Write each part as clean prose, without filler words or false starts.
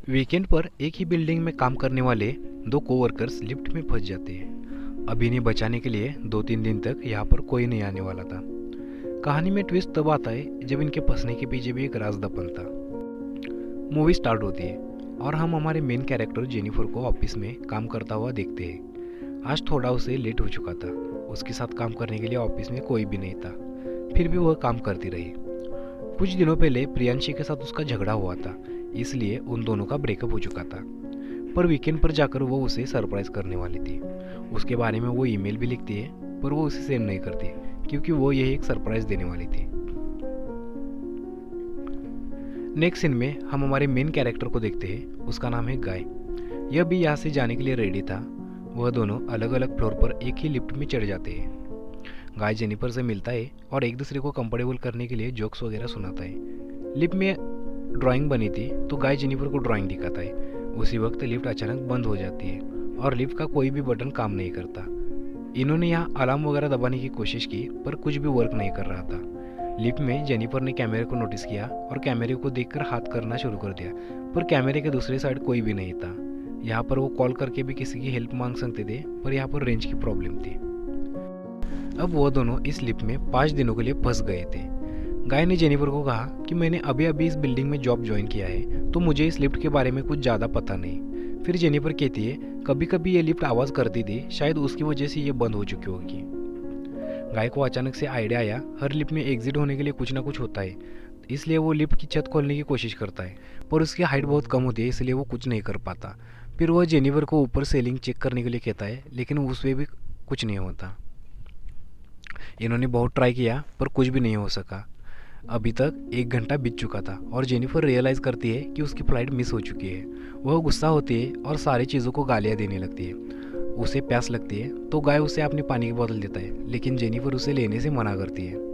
Weekend पर एक ही building में काम करने वाले दो कोवर्कर्स लिफ्ट में फंस जाते हैं। अब इन्हें बचाने के लिए 2-3 दिन तक यहाँ पर कोई नहीं आने वाला था। कहानी में ट्विस्ट तब आता है जब इनके फंसने के पीछे भी एक राज दफन था। मूवी स्टार्ट होती है और हम हमारे मेन कैरेक्टर जेनिफर को ऑफिस में काम करता हुआ देखते हैं। आज थोड़ा उसे लेट हो चुका था। उसके साथ काम करने के लिए ऑफिस में कोई भी नहीं था, फिर भी वह काम करती रही। कुछ दिनों पहले प्रियांशी के साथ उसका झगड़ा हुआ था, इसलिए उन दोनों का ब्रेकअप हो चुका था। पर वीकेंड पर जाकर वो उसे सरप्राइज करने वाली थी। उसके बारे में वो ईमेल भी लिखती है, पर वो उसे सेंड नहीं करती क्योंकि वो यही एक सरप्राइज देने वाली थी। नेक्स्ट सीन में हम हमारे मेन कैरेक्टर को देखते हैं। उसका नाम है गाय। यह भी यहाँ से जाने के लिए रेडी था। वह दोनों अलग अलग फ्लोर पर एक ही लिफ्ट में चढ़ जाते हैं। गाय जेनिफर से मिलता है और एक दूसरे को कंफर्टेबल करने के लिए जोक्स वगैरह सुनाता है। लिफ्ट में ड्राइंग बनी थी तो गाय जेनिफर को ड्राइंग दिखाता है। उसी वक्त लिफ्ट अचानक बंद हो जाती है और लिफ्ट का कोई भी बटन काम नहीं करता। इन्होंने यहाँ अलार्म वगैरह दबाने की कोशिश की पर कुछ भी वर्क नहीं कर रहा था। लिफ्ट में जेनिफर ने कैमरे को नोटिस किया और कैमरे को देखकर हाथ करना शुरू कर दिया, पर कैमरे के दूसरी साइड कोई भी नहीं था। यहाँ पर वो कॉल करके भी किसी की हेल्प मांग सकते थे, पर यहाँ पर रेंज की प्रॉब्लम थी। अब वो दोनों इस लिफ्ट में 5 दिनों के लिए फंस गए थे। गाय ने जेनिफर को कहा कि मैंने अभी अभी इस बिल्डिंग में जॉब ज्वाइन किया है, तो मुझे इस लिफ्ट के बारे में कुछ ज़्यादा पता नहीं। फिर जेनिफर कहती है कभी कभी ये लिफ्ट आवाज़ करती थी, शायद उसकी वजह से ये बंद हो चुकी होगी। गाय को अचानक से आइडिया आया, हर लिफ्ट में एग्जिट होने के लिए कुछ ना कुछ होता है, इसलिए वो लिफ्ट की छत खोलने की कोशिश करता है, पर उसकी हाइट बहुत कम होती है, इसलिए वो कुछ नहीं कर पाता। फिर वह जेनिफर को ऊपर सेलिंग चेक करने के लिए कहता है, लेकिन उसमें भी कुछ नहीं होता। इन्होंने बहुत ट्राई किया पर कुछ भी नहीं हो सका। अभी तक 1 घंटा बीत चुका था और जेनिफर रियलाइज़ करती है कि उसकी फ़्लाइट मिस हो चुकी है। वह गुस्सा होती है और सारी चीज़ों को गालियाँ देने लगती है। उसे प्यास लगती है तो गाय उसे अपनी पानी की बोतल देता है, लेकिन जेनिफर उसे लेने से मना करती है।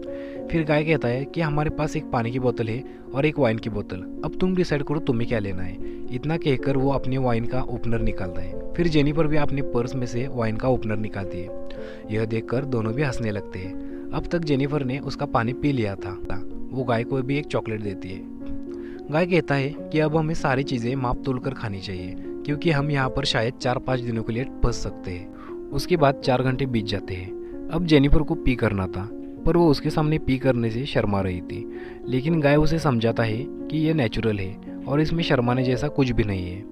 फिर गाय कहता है कि हमारे पास एक पानी की बोतल है और एक वाइन की बोतल, अब तुम डिसाइड करो तुम्हें क्या लेना है। इतना कहकर वो अपने वाइन का ओपनर निकालता है। फिर जेनिफर भी अपने पर्स में से वाइन का ओपनर निकालती है। यह देखकर दोनों भी हंसने लगते हैं। अब तक जेनिफर ने उसका पानी पी लिया था। वो गाय को भी एक चॉकलेट देती है। गाय कहता है कि अब हमें सारी चीज़ें माप तोल कर खानी चाहिए, क्योंकि हम यहाँ पर शायद 4-5 दिनों के लिए फंस सकते हैं। उसके बाद 4 घंटे बीत जाते हैं। अब जेनिफर को पी करना था, पर वो उसके सामने पी करने से शर्मा रही थी, लेकिन गाय उसे समझाता है कि यह नेचुरल है और इसमें शर्माने जैसा कुछ भी नहीं है।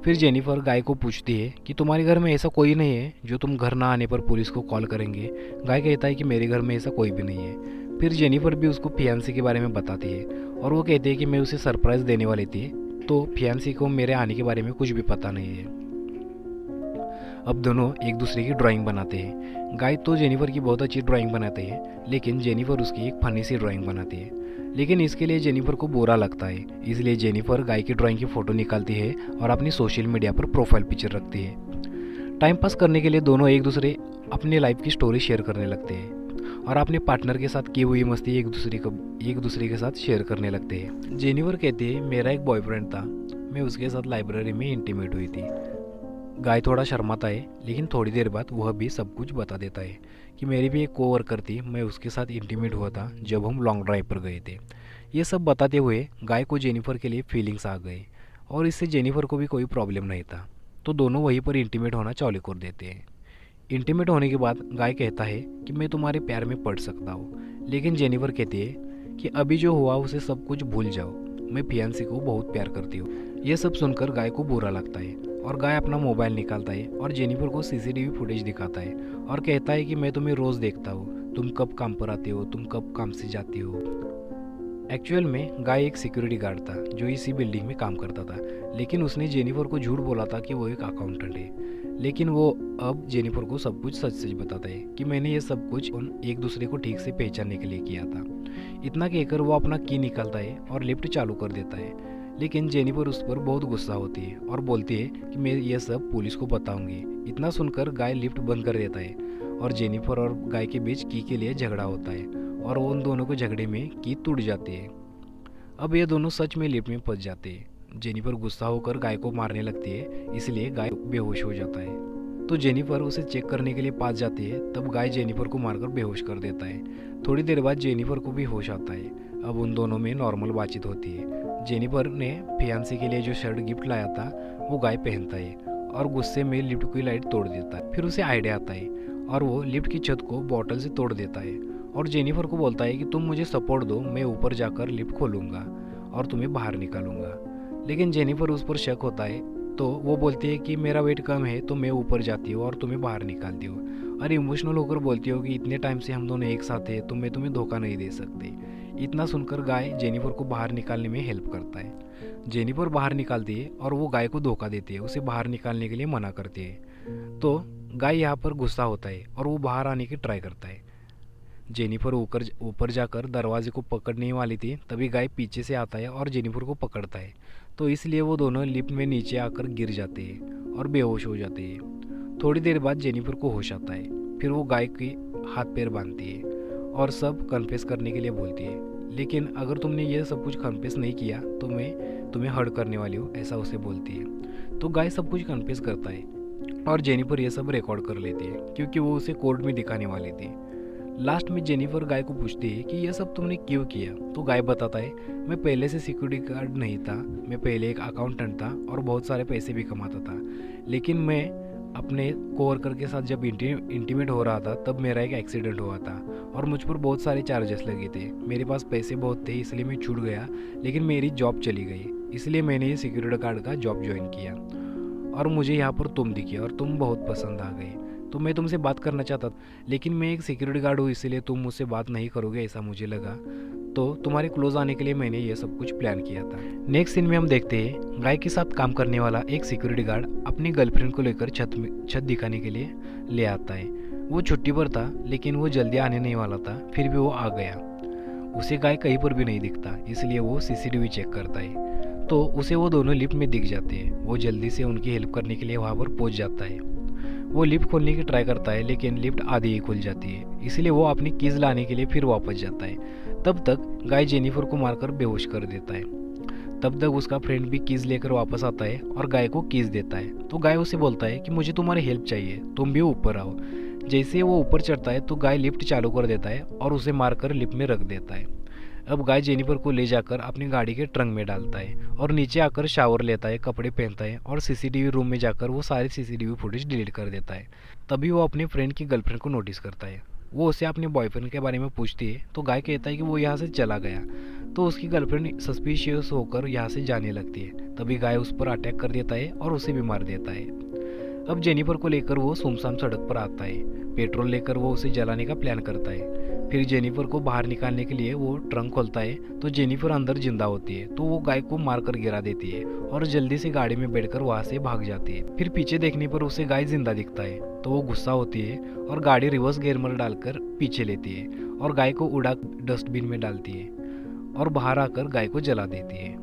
फिर जेनिफर गाय को पूछती है कि तुम्हारे घर में ऐसा कोई नहीं है जो तुम घर ना आने पर पुलिस को कॉल करेंगे। गाय कहता है कि मेरे घर में ऐसा कोई भी नहीं है। फिर जेनिफर भी उसको फियांसी के बारे में बताती है और वो कहती है कि मैं उसे सरप्राइज़ देने वाली थी, तो फियांसी को मेरे आने के बारे में कुछ भी पता नहीं है। अब दोनों एक दूसरे की ड्राइंग बनाते हैं। गाय तो जेनिफर की बहुत अच्छी ड्राइंग बनाते हैं, लेकिन जेनिफर उसकी एक फनी सी ड्राइंग बनाती है। लेकिन इसके लिए जेनिफर को बुरा लगता है, इसलिए जेनिफर गाय की ड्राइंग की फ़ोटो निकालती है और अपनी सोशल मीडिया पर प्रोफाइल पिक्चर रखती है। टाइम पास करने के लिए दोनों एक दूसरे अपने लाइफ की स्टोरी शेयर करने लगते हैं और अपने पार्टनर के साथ की हुई मस्ती एक दूसरे के साथ शेयर करने लगते हैं। जेनिफर कहती है मेरा एक बॉयफ्रेंड था, मैं उसके साथ लाइब्रेरी में इंटीमेट हुई थी। गाय थोड़ा शर्माता है, लेकिन थोड़ी देर बाद वह भी सब कुछ बता देता है कि मेरी भी एक कोवर्कर थी, मैं उसके साथ इंटीमेट हुआ था जब हम लॉन्ग ड्राइव पर गए थे। ये सब बताते हुए गाय को जेनिफर के लिए फीलिंग्स आ गए और इससे जेनिफर को भी कोई प्रॉब्लम नहीं था, तो दोनों वहीं पर इंटीमेट होना चालू कर देते हैं। इंटीमेट होने के बाद गाय कहता है कि मैं तुम्हारे प्यार में पड़ सकता हूँ, लेकिन जेनिफर कहती है कि अभी जो हुआ उसे सब कुछ भूल जाओ, मैं फियांसी को बहुत प्यार करती हूँ। यह सब सुनकर गाय को बुरा लगता है और गाय अपना मोबाइल निकालता है और जेनिफर को सीसीटीवी फुटेज दिखाता है और कहता है कि मैं तुम्हें रोज़ देखता हूँ, तुम कब काम पर आते हो, तुम कब काम से जाती हो। एक्चुअल में गाय एक सिक्योरिटी गार्ड था जो इसी बिल्डिंग में काम करता था, लेकिन उसने जेनिफर को झूठ बोला था कि वो एक अकाउंटेंट है। लेकिन वो अब जेनिफर को सब कुछ सच सच बताता है कि मैंने ये सब कुछ एक दूसरे को ठीक से पहचानने के लिए किया था। इतना कहकर वो अपना की निकालता है और लिफ्ट चालू कर देता है, लेकिन जेनिफर उस पर बहुत गुस्सा होती है और बोलती है कि मैं ये सब पुलिस को बताऊंगी। इतना सुनकर गाय लिफ्ट बंद कर देता है और जेनिफर और गाय के बीच की के लिए झगड़ा होता है और उन दोनों के झगड़े में की टूट जाती है। अब ये दोनों सच में लिफ्ट में फंस जाते हैं। जेनिफर गुस्सा होकर गाय को मारने लगती है, इसलिए गाय बेहोश हो जाता है। तो जेनिफर उसे चेक करने के लिए पास जाती है, तब गाय जेनिफर को मारकर बेहोश कर देता है। थोड़ी देर बाद जेनिफर को भी होश आता है। अब उन दोनों में नॉर्मल बातचीत होती है। जेनिफर ने फियांसी के लिए जो शर्ट गिफ्ट लाया था वो गाय पहनता है और गुस्से में लिफ्ट की लाइट तोड़ देता है। फिर उसे आइडिया आता है और वो लिफ्ट की छत को बॉटल से तोड़ देता है और जेनिफर को बोलता है कि तुम मुझे सपोर्ट दो, मैं ऊपर जाकर लिफ्ट खोलूँगा और तुम्हें बाहर निकालूंगा। लेकिन जेनिफर उस पर शक होता है तो वो बोलती है कि मेरा वेट कम है तो मैं ऊपर जाती हूँ और तुम्हें बाहर निकालती हूँ, और इमोशनल होकर बोलती हो कि इतने टाइम से हम दोनों एक साथ हैं तो मैं तुम्हें धोखा नहीं दे सकती। इतना सुनकर गाय जेनिफर को बाहर निकालने में हेल्प करता है। जेनिफर बाहर निकालती है और वो गाय को धोखा देती है, उसे बाहर निकालने के लिए मना करती है। तो गाय यहाँ पर गुस्सा होता है और वो बाहर आने की ट्राई करता है। जेनिफर ऊपर जाकर दरवाजे को पकड़ने वाली थी, तभी गाय पीछे से आता है और जेनिफर को पकड़ता है, तो इसलिए वो दोनों लिफ्ट में नीचे आकर गिर जाते हैं और बेहोश हो जाते हैं। थोड़ी देर बाद जेनिफर को होश आता है, फिर वो गाय के हाथ पैर बांधती है और सब कन्फेस करने के लिए बोलती है, लेकिन अगर तुमने ये सब कुछ कन्फेस नहीं किया तो मैं तुम्हें हर्ट करने वाली हूँ, ऐसा उसे बोलती है। तो गाय सब कुछ कन्फेस करता है और जेनिफर ये सब रिकॉर्ड कर लेती है क्योंकि वो उसे कोर्ट में दिखाने वाली थी। लास्ट में जेनिफर गाय को पूछती है कि यह सब तुमने क्यों किया, तो गाय बताता है मैं पहले से सिक्योरिटी गार्ड नहीं था, मैं पहले एक अकाउंटेंट था और बहुत सारे पैसे भी कमाता था, लेकिन मैं अपने कोवर्कर के साथ जब इंटीमेट हो रहा था तब मेरा एक एक्सीडेंट हुआ था और मुझ पर बहुत सारे चार्जेस लगे थे। मेरे पास पैसे बहुत थे इसलिए मैं छूट गया, लेकिन मेरी जॉब चली गई, इसलिए मैंने ये सिक्योरिटी गार्ड का जॉब ज्वाइन किया और मुझे यहाँ पर तुम दिखे और तुम बहुत पसंद आ गए, तो मैं तुमसे बात करना चाहता था, लेकिन मैं एक सिक्योरिटी गार्ड हूँ इसलिए तुम मुझसे बात नहीं करोगे ऐसा मुझे लगा, तो तुम्हारे क्लोज आने के लिए मैंने ये सब कुछ प्लान किया था। नेक्स्ट सीन में हम देखते हैं गाय के साथ काम करने वाला एक सिक्योरिटी गार्ड अपनी गर्लफ्रेंड को लेकर छत दिखाने के लिए ले आता है। वो छुट्टी पर था लेकिन वो जल्दी आने नहीं वाला था, फिर भी वो आ गया। उसे गाय कहीं पर भी नहीं दिखता, इसलिए वो सीसीटीवी चेक करता है, तो उसे वो दोनों लिफ्ट में दिख जाते हैं। वो जल्दी से उनकी हेल्प करने के लिए वहाँ पर पहुँच जाता है। वो लिफ्ट खोलने की ट्राई करता है लेकिन लिफ्ट आधी ही खुल जाती है, इसलिए वो अपनी कीज लाने के लिए फिर वापस जाता है। तब तक गाय जेनिफर को मारकर बेहोश कर देता है। तब तक उसका फ्रेंड भी कीज लेकर वापस आता है और गाय को कीज देता है, तो गाय उसे बोलता है कि मुझे तुम्हारी हेल्प चाहिए, तुम भी ऊपर आओ। जैसे वो ऊपर चढ़ता है तो गाय लिफ्ट चालू कर देता है और उसे मारकर लिफ्ट में रख देता है। अब गाय जेनिफर को ले जाकर अपनी गाड़ी के ट्रंक में डालता है और नीचे आकर शावर लेता है, कपड़े पहनता है और सीसीटीवी रूम में जाकर वो सारे सीसीटीवी फुटेज डिलीट कर देता है। तभी वो अपने फ्रेंड की गर्लफ्रेंड को नोटिस करता है। वो उसे अपने बॉयफ्रेंड के बारे में पूछती है तो गाय कहता है कि वो यहाँ से चला गया, तो उसकी गर्लफ्रेंड सस्पिशियस होकर यहाँ से जाने लगती है। तभी गाय उस पर अटैक कर देता है और उसे भी मार देता है। अब जेनिफर को लेकर वो सुनसान सड़क पर आता है। पेट्रोल लेकर वो उसे जलाने का प्लान करता है। फिर जेनिफर को बाहर निकालने के लिए वो ट्रंक खोलता है तो जेनिफर अंदर जिंदा होती है, तो वो गाय को मारकर गिरा देती है और जल्दी से गाड़ी में बैठकर वहाँ से भाग जाती है। फिर पीछे देखने पर उसे गाय जिंदा दिखता है, तो वो गुस्सा होती है और गाड़ी रिवर्स गियर में डालकर पीछे लेती है और गाय को उड़ा डस्टबिन में डालती है और बाहर आकर गाय को जला देती है।